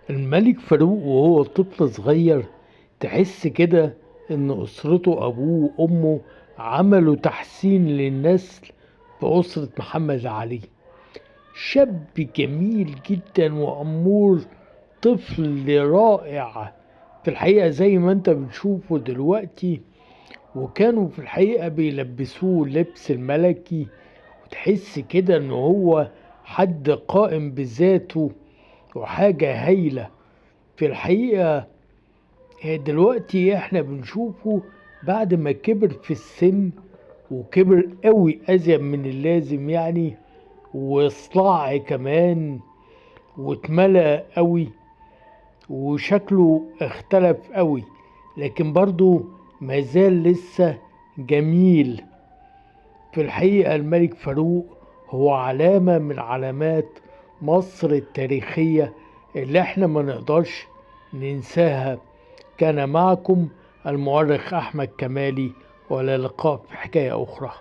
الملك فاروق وهو طفل صغير، تحس كده ان اسرته ابوه وامه عملوا تحسين للنسل في اسرة محمد علي. شاب جميل جدا وامور، طفل رائع في الحقيقة زي ما انت بتشوفه دلوقتي. وكانوا في الحقيقة بيلبسوه لبس الملكي، وتحس كده ان هو حد قائم بذاته وحاجة هايلة في الحقيقة. دلوقتي احنا بنشوفه بعد ما كبر في السن، وكبر قوي ازيد من اللازم يعني، وصلع كمان، واتملى قوي، وشكله اختلف قوي، لكن برضو مازال لسه جميل. في الحقيقة الملك فاروق هو علامة من علامات مصر التاريخية اللي احنا ما نقدرش ننساها. كان معكم المؤرخ أحمد كمالي، وإلى اللقاء في حكاية أخرى.